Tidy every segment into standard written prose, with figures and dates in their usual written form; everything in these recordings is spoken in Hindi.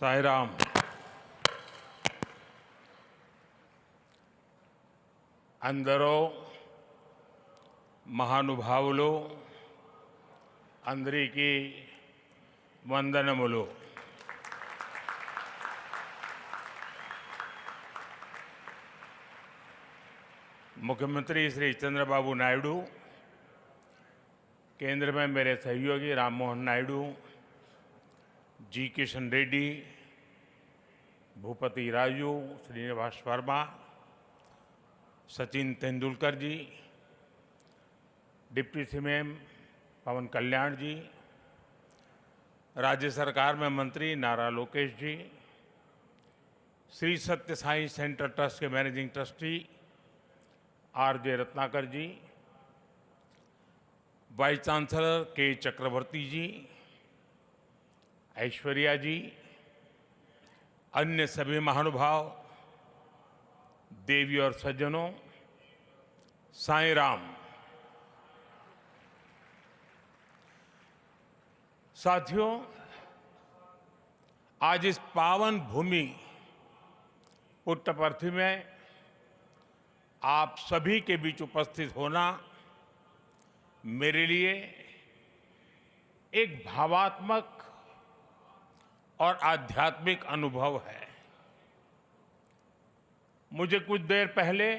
సాయిరామ్. అందరూ మహానుభావులు, అందరికీ వందనములు. मुख्यमंत्री श्री चंद्रबाबू नायडू, केंद्र में मेरे सहयोगी राम मोहन नायडू, जी किशन रेड्डी, भूपति राजू, श्रीनिवास वर्मा, सचिन तेंदुलकर जी, डिप्टी सीएम पवन कल्याण जी, राज्य सरकार में मंत्री नारा लोकेश जी, श्री सत्य साई सेंटर ट्रस्ट के मैनेजिंग ट्रस्टी आर.जे. रत्नाकर जी, वाइस चांसलर के चक्रवर्ती जी, ऐश्वर्या जी, अन्य सभी महानुभाव, देवी और सज्जनों, साईं राम। साथियों, आज इस पावन भूमि पुट्टपर्थी में आप सभी के बीच उपस्थित होना मेरे लिए एक भावात्मक और आध्यात्मिक अनुभव है। मुझे कुछ देर पहले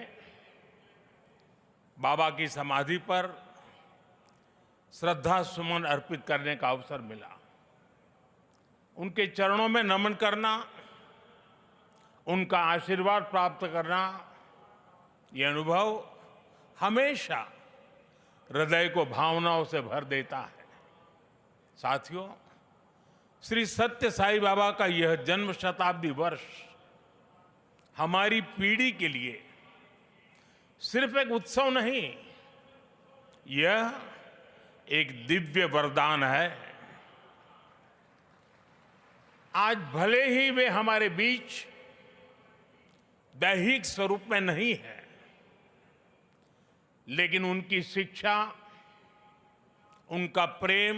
बाबा की समाधि पर श्रद्धा सुमन अर्पित करने का अवसर मिला। उनके चरणों में नमन करना, उनका आशीर्वाद प्राप्त करना, ये अनुभव हमेशा हृदय को भावनाओं से भर देता है। साथियों, श्री सत्य साई बाबा का यह जन्म शताब्दी वर्ष हमारी पीढ़ी के लिए सिर्फ एक उत्सव नहीं, यह एक दिव्य वरदान है। आज भले ही वे हमारे बीच दैहिक स्वरूप में नहीं है, लेकिन उनकी शिक्षा, उनका प्रेम,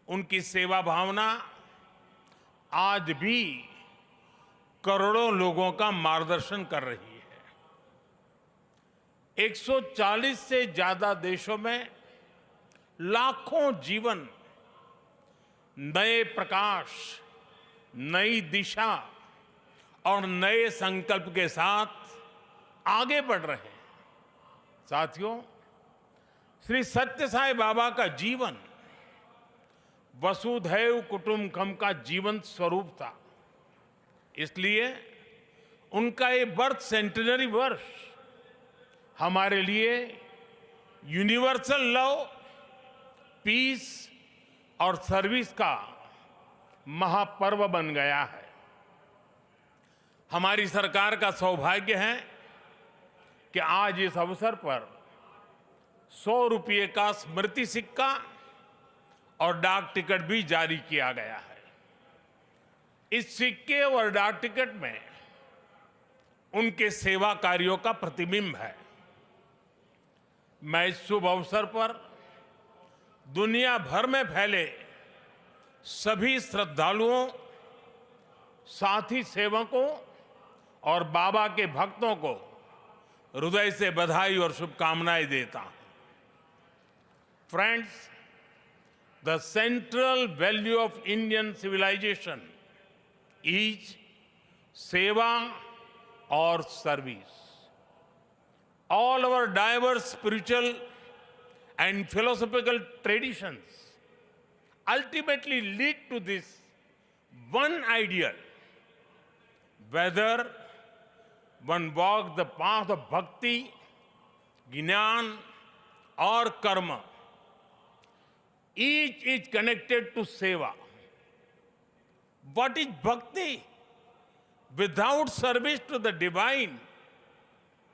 उनकी सेवा भावना आज भी करोड़ों लोगों का मार्गदर्शन कर रही है। 140 से ज्यादा देशों में लाखों जीवन नए प्रकाश, नई दिशा और नए संकल्प के साथ आगे बढ़ रहे हैं। साथियों, श्री सत्य साई बाबा का जीवन वसुधैव कुटुंबकम का जीवंत स्वरूप था। इसलिए उनका ये बर्थ सेंटेनरी वर्ष हमारे लिए यूनिवर्सल लव, पीस और सर्विस का महापर्व बन गया है। हमारी सरकार का सौभाग्य है कि आज इस अवसर पर 100 रुपये का स्मृति सिक्का और डाक टिकट भी जारी किया गया है। इस सिक्के और डाक टिकट में उनके सेवा कार्यों का प्रतिबिंब है। मैं इस शुभ अवसर पर दुनिया भर में फैले सभी श्रद्धालुओं, साथी सेवकों और बाबा के भक्तों को हृदय से बधाई और शुभकामनाएं देता हूं। Friends, the central value of Indian civilisation is seva और service. All our diverse spiritual and philosophical traditions ultimately lead to this one ideal. Whether one walks the path of bhakti, jnana or karma, each is connected to seva. What is bhakti? Without service to the divine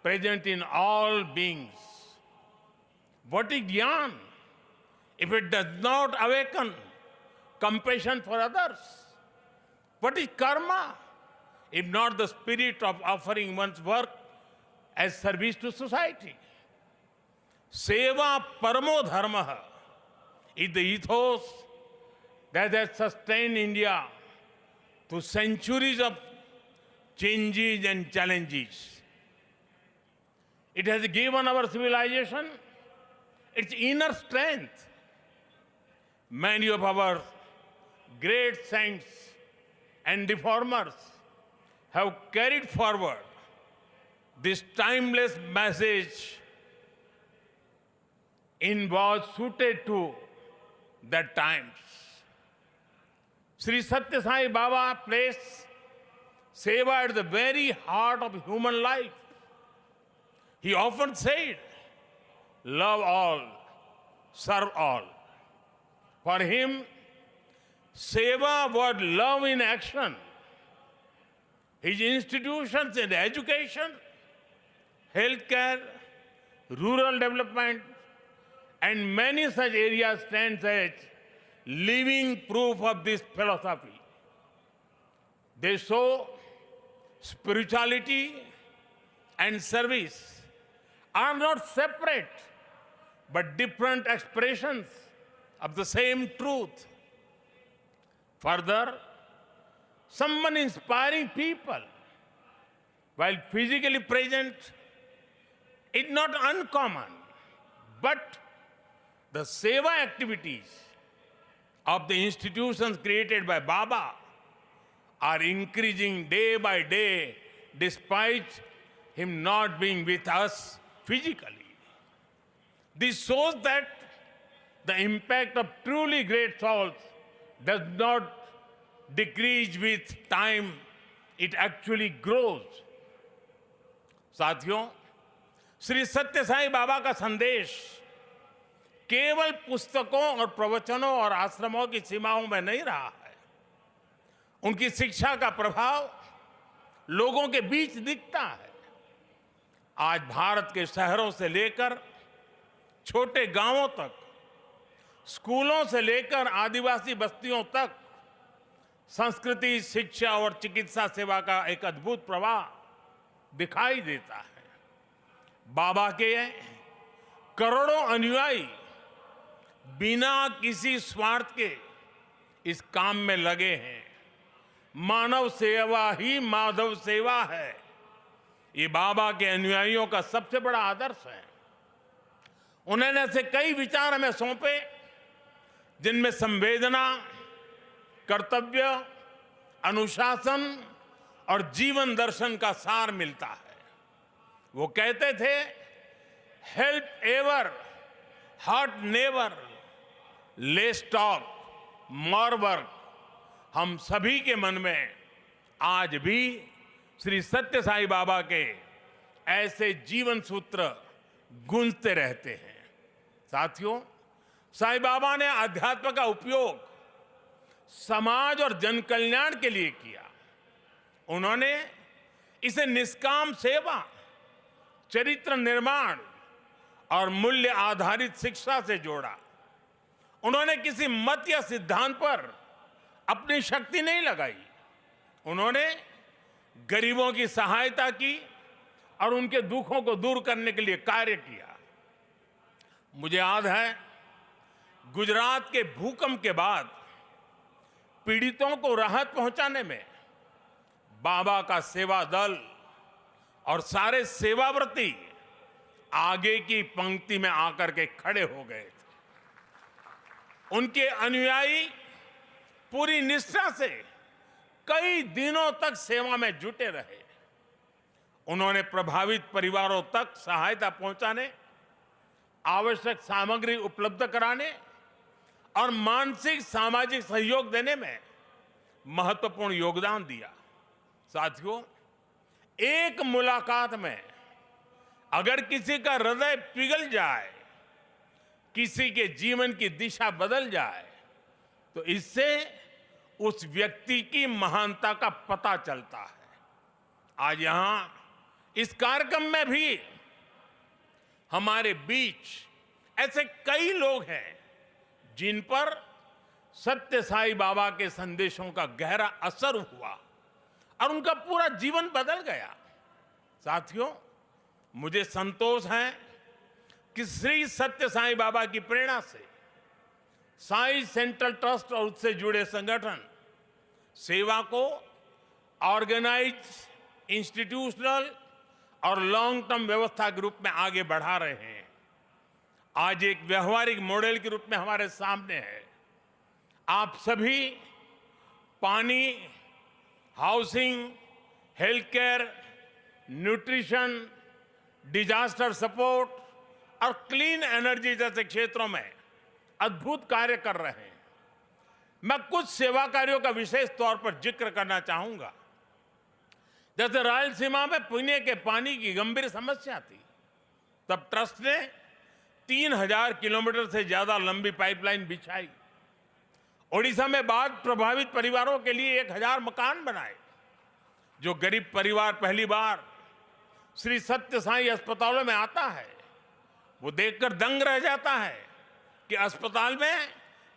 present in all beings. What is jnana? If it does not awaken compassion for others. What is karma? If not the spirit of offering one's work as service to society. Seva paramo dharma is the ethos that has sustained India through centuries of changes and challenges. It has given our civilization its inner strength. Many of our great saints and reformers have carried forward this timeless message in was suited to the times. Sri Satya Sai Baba placed seva at the very heart of human life. He often said, love all, serve all. For him, seva was love in action. His institutions in education, healthcare, rural development, and many such areas stand as living proof of this philosophy. They show spirituality and service are not separate but different expressions of the same truth. Further, someone inspiring people while physically present is not uncommon, but the seva activities of the institutions created by Baba are increasing day by day despite him not being with us physically. This shows that the impact of truly great souls does not decrease with time, it actually grows. साथियों, श्री सत्य साई बाबा का संदेश केवल पुस्तकों और प्रवचनों और आश्रमों की सीमाओं में नहीं रहा है। उनकी शिक्षा का प्रभाव लोगों के बीच दिखता है। आज भारत के शहरों से लेकर छोटे गांवों तक, स्कूलों से लेकर आदिवासी बस्तियों तक संस्कृति, शिक्षा और चिकित्सा सेवा का एक अद्भुत प्रवाह दिखाई देता है। बाबा के करोड़ों अनुयायी बिना किसी स्वार्थ के इस काम में लगे हैं। मानव सेवा ही माधव सेवा है, ये बाबा के अनुयायियों का सबसे बड़ा आदर्श है। उन्होंने ऐसे कई विचार हमें सौंपे जिनमें संवेदना, कर्तव्य, अनुशासन और जीवन दर्शन का सार मिलता है। वो कहते थे, help ever, hurt never, less talk, more work. हम सभी के मन में आज भी श्री सत्य साई बाबा के ऐसे जीवन सूत्र गूंजते रहते हैं। साथियों, साई बाबा ने अध्यात्म का उपयोग समाज और जन कल्याण के लिए किया। उन्होंने इसे निष्काम सेवा, चरित्र निर्माण और मूल्य आधारित शिक्षा से जोड़ा। उन्होंने किसी मत या सिद्धांत पर अपनी शक्ति नहीं लगाई। उन्होंने गरीबों की सहायता की और उनके दुखों को दूर करने के लिए कार्य किया। मुझे याद है, गुजरात के भूकंप के बाद पीड़ितों को राहत पहुंचाने में बाबा का सेवा दल और सारे सेवाव्रती आगे की पंक्ति में आकर के खड़े हो गए थे। उनके अनुयायी पूरी निष्ठा से कई दिनों तक सेवा में जुटे रहे। उन्होंने प्रभावित परिवारों तक सहायता पहुंचाने, आवश्यक सामग्री उपलब्ध कराने और मानसिक सामाजिक सहयोग देने में महत्वपूर्ण योगदान दिया। साथियों, एक मुलाकात में अगर किसी का हृदय पिघल जाए, किसी के जीवन की दिशा बदल जाए, तो इससे उस व्यक्ति की महानता का पता चलता है। आज यहां इस कार्यक्रम में भी हमारे बीच ऐसे कई लोग हैं जिन पर सत्य साई बाबा के संदेशों का गहरा असर हुआ और उनका पूरा जीवन बदल गया। साथियों, मुझे संतोष है कि श्री सत्य साई बाबा की प्रेरणा से साई सेंट्रल ट्रस्ट और उससे जुड़े संगठन सेवा को ऑर्गेनाइज, इंस्टीट्यूशनल और लॉन्ग टर्म व्यवस्था के रूप में आगे बढ़ा रहे हैं। आज एक व्यवहारिक मॉडल के रूप में हमारे सामने है। आप सभी पानी, housing, health care, nutrition, disaster support और क्लीन एनर्जी जैसे क्षेत्रों में अद्भुत कार्य कर रहे हैं। मैं कुछ सेवा कार्यों का विशेष तौर पर जिक्र करना चाहूंगा। जैसे रायलसीमा में पीने के पानी की गंभीर समस्या थी, तब ट्रस्ट ने 3000 किलोमीटर से ज्यादा लंबी पाइपलाइन बिछाई। ओडिशा में बाढ़ प्रभावित परिवारों के लिए 1000 मकान बनाए। जो गरीब परिवार पहली बार श्री सत्य साई अस्पतालों में आता है, वो देखकर दंग रह जाता है कि अस्पताल में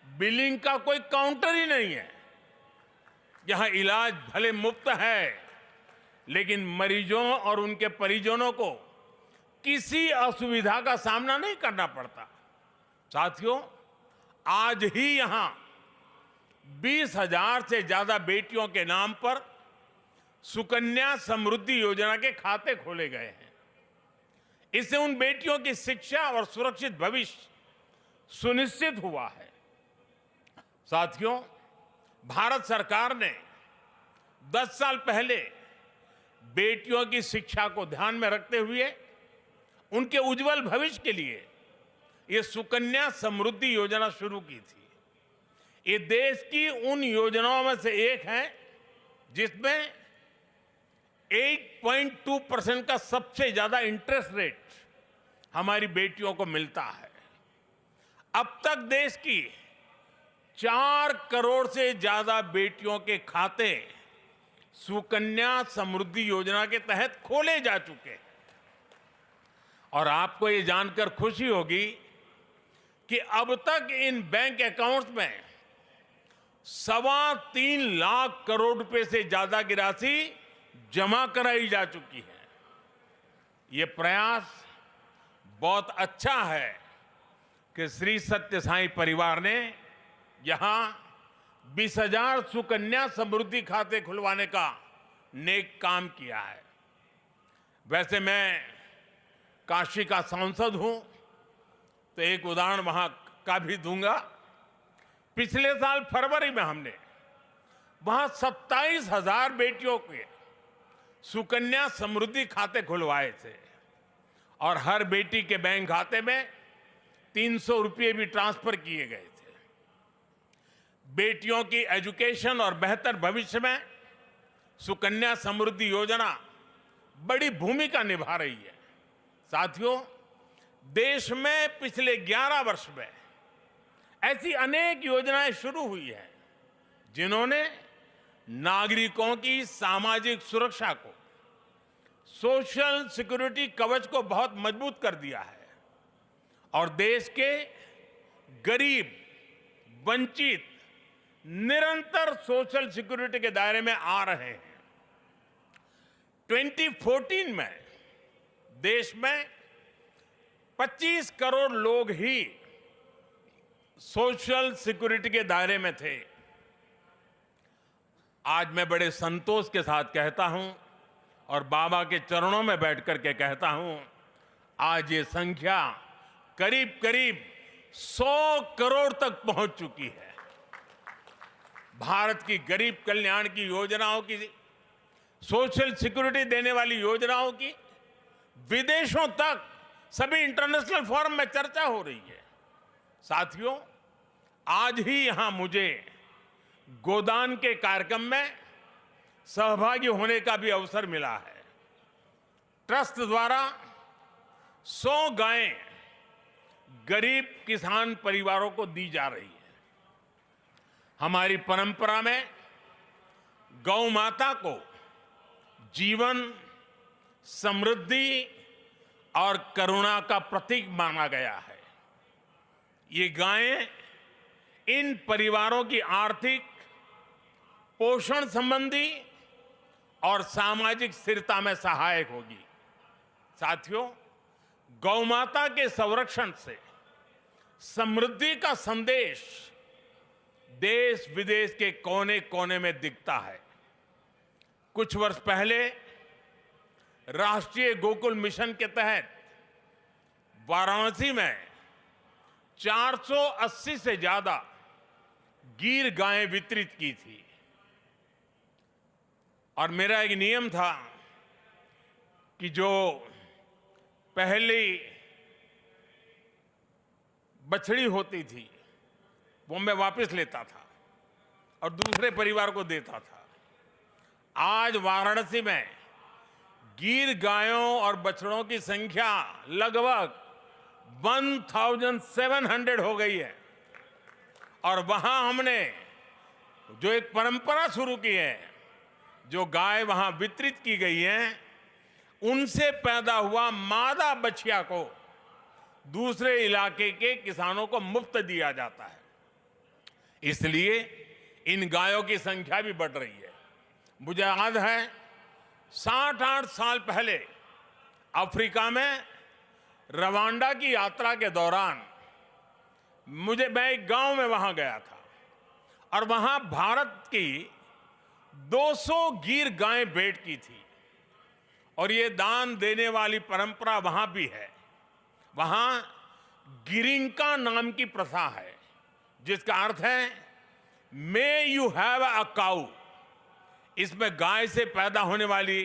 बिलिंग का कोई काउंटर ही नहीं है। यहां इलाज भले मुफ्त है, लेकिन मरीजों और उनके परिजनों को किसी असुविधा का सामना नहीं करना पड़ता। साथियों, आज ही यहां 20,000 से ज्यादा बेटियों के नाम पर सुकन्या समृद्धि योजना के खाते खोले गए हैं। इससे उन बेटियों की शिक्षा और सुरक्षित भविष्य सुनिश्चित हुआ है। साथियों, भारत सरकार ने 10 साल पहले बेटियों की शिक्षा को ध्यान में रखते हुए उनके उज्जवल भविष्य के लिए ये सुकन्या समृद्धि योजना शुरू की थी। ये देश की उन योजनाओं में से एक है जिसमें 8.2% का सबसे ज्यादा इंटरेस्ट रेट हमारी बेटियों को मिलता है। अब तक देश की 4 करोड़ से ज्यादा बेटियों के खाते सुकन्या समृद्धि योजना के तहत खोले जा चुके हैं। और आपको ये जानकर खुशी होगी कि अब तक इन बैंक अकाउंट्स में 3.25 लाख करोड़ रुपए से ज्यादा की राशि जमा कराई जा चुकी है। ये प्रयास बहुत अच्छा है कि श्री सत्य साई परिवार ने यहां 20,000 सुकन्या समृद्धि खाते खुलवाने का नेक काम किया है। वैसे मैं काशी का सांसद हूं, तो एक उदाहरण वहां का भी दूंगा। पिछले साल फरवरी में हमने वहां 27,000 बेटियों के सुकन्या समृद्धि खाते खुलवाए थे और हर बेटी के बैंक खाते में 300 रुपये भी ट्रांसफर किए गए थे। बेटियों की एजुकेशन और बेहतर भविष्य में सुकन्या समृद्धि योजना बड़ी भूमिका निभा रही है। साथियों, देश में पिछले 11 वर्ष में ऐसी अनेक योजनाएं शुरू हुई हैं जिन्होंने नागरिकों की सामाजिक सुरक्षा को, सोशल सिक्योरिटी कवच को बहुत मजबूत कर दिया है और देश के गरीब, वंचित निरंतर सोशल सिक्योरिटी के दायरे में आ रहे हैं। 2014 में देश में 25 करोड़ लोग ही सोशल सिक्योरिटी के दायरे में थे। आज मैं बड़े संतोष के साथ कहता हूं और बाबा के चरणों में बैठ करके कहता हूं, आज ये संख्या करीब करीब 100 करोड़ तक पहुंच चुकी है। भारत की गरीब कल्याण की योजनाओं की, सोशल सिक्योरिटी देने वाली योजनाओं की विदेशों तक सभी इंटरनेशनल फोरम में चर्चा हो रही है। साथियों, आज ही यहां मुझे गोदान के कार्यक्रम में सहभागी होने का भी अवसर मिला है। ट्रस्ट द्वारा 100 गायें गरीब किसान परिवारों को दी जा रही है। हमारी परंपरा में गौ माता को जीवन, समृद्धि और करुणा का प्रतीक माना गया है। ये गायें इन परिवारों की आर्थिक, पोषण संबंधी और सामाजिक स्थिरता में सहायक होगी। साथियों, गौ माता के संरक्षण से समृद्धि का संदेश देश विदेश के कोने कोने में दिखता है। कुछ वर्ष पहले राष्ट्रीय गोकुल मिशन के तहत वाराणसी में 480 से ज्यादा गीर गायें वितरित की थी और मेरा एक नियम था कि जो पहली बछड़ी होती थी वो मैं वापस लेता था और दूसरे परिवार को देता था। आज वाराणसी में गीर गायों और बछड़ों की संख्या लगभग 1700 हो गई है और वहां हमने जो एक परंपरा शुरू की है, जो गाय वहां वितरित की गई है, उनसे पैदा हुआ मादा बछिया को दूसरे इलाके के किसानों को मुफ्त दिया जाता है। इसलिए इन गायों की संख्या भी बढ़ रही है। मुझे याद है 60-8 साल पहले अफ्रीका में रवांडा की यात्रा के दौरान मैं एक गांव में वहां गया था और वहां भारत की 200 गीर गायें भेंट की थी और ये दान देने वाली परंपरा वहां भी है। वहां गिरिंका नाम की प्रथा है जिसका अर्थ है मे यू हैव अ काऊ। इसमें गाय से पैदा होने वाली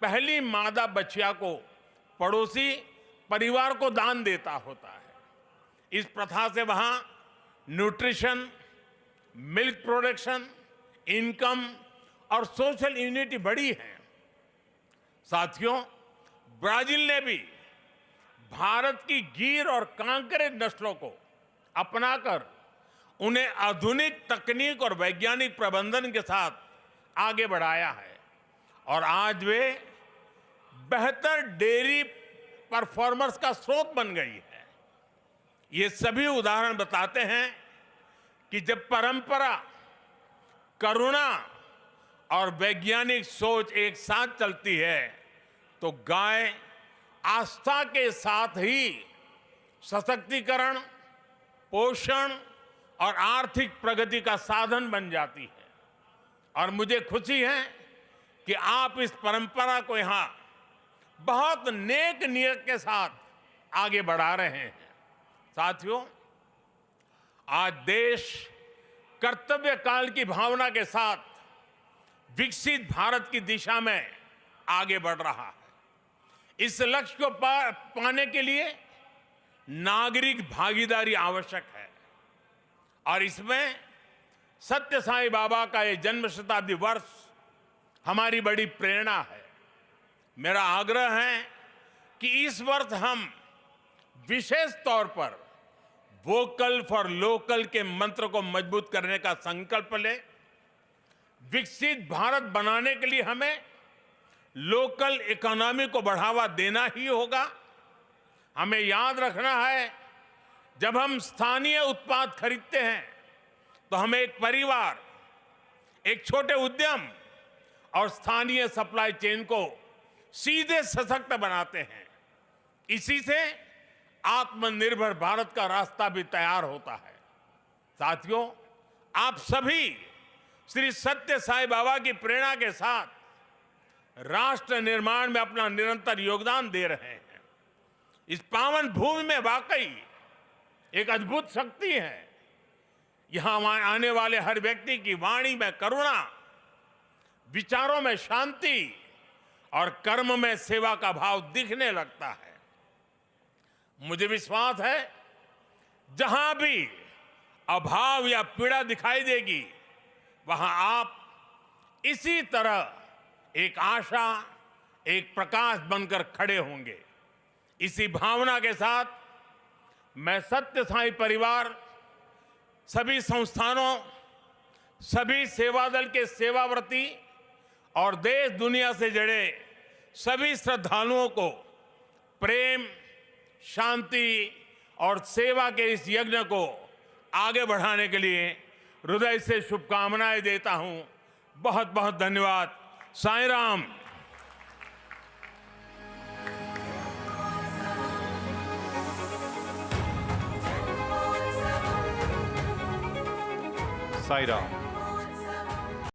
पहली मादा बछिया को पड़ोसी परिवार को दान देता होता है। इस प्रथा से वहां न्यूट्रिशन, मिल्क प्रोडक्शन, इनकम और सोशल यूनिटी बढ़ी है। साथियों, ब्राजील ने भी भारत की गीर और कांकरे नस्लों को अपनाकर उन्हें आधुनिक तकनीक और वैज्ञानिक प्रबंधन के साथ आगे बढ़ाया है और आज वे बेहतर डेयरी परफॉर्मर्स का स्रोत बन गई है। ये सभी उदाहरण बताते हैं कि जब परंपरा, करुणा और वैज्ञानिक सोच एक साथ चलती है तो गाय आस्था के साथ ही सशक्तिकरण, पोषण और आर्थिक प्रगति का साधन बन जाती है। और मुझे खुशी है कि आप इस परंपरा को यहां बहुत नेक नियत के साथ आगे बढ़ा रहे हैं। साथियों, आज देश कर्तव्य काल की भावना के साथ विकसित भारत की दिशा में आगे बढ़ रहा है। इस लक्ष्य को पाने के लिए नागरिक भागीदारी आवश्यक है और इसमें सत्य साईं बाबा का ये जन्म शताब्दी वर्ष हमारी बड़ी प्रेरणा है। मेरा आग्रह है कि इस वर्ष हम विशेष तौर पर वोकल फॉर लोकल के मंत्र को मजबूत करने का संकल्प लें। विकसित भारत बनाने के लिए हमें लोकल इकोनॉमी को बढ़ावा देना ही होगा। हमें याद रखना है, जब हम स्थानीय उत्पाद खरीदते हैं तो हमें एक परिवार, एक छोटे उद्यम और स्थानीय सप्लाई चेन को सीधे सशक्त बनाते हैं। इसी से आत्मनिर्भर भारत का रास्ता भी तैयार होता है। साथियों, आप सभी श्री सत्य साईं बाबा की प्रेरणा के साथ राष्ट्र निर्माण में अपना निरंतर योगदान दे रहे हैं। इस पावन भूमि में वाकई एक अद्भुत शक्ति है। यहां आने वाले हर व्यक्ति की वाणी में करुणा, विचारों में शांति और कर्म में सेवा का भाव दिखने लगता है। मुझे विश्वास है, जहां भी अभाव या पीड़ा दिखाई देगी, वहां आप इसी तरह एक आशा, एक प्रकाश बनकर खड़े होंगे। इसी भावना के साथ मैं सत्य साईं परिवार, सभी संस्थानों, सभी सेवा दल के सेवाव्रती और देश दुनिया से जुड़े सभी श्रद्धालुओं को प्रेम, शांति और सेवा के इस यज्ञ को आगे बढ़ाने के लिए हृदय से शुभकामनाएं देता हूं। बहुत बहुत धन्यवाद। साईं राम। साई राम।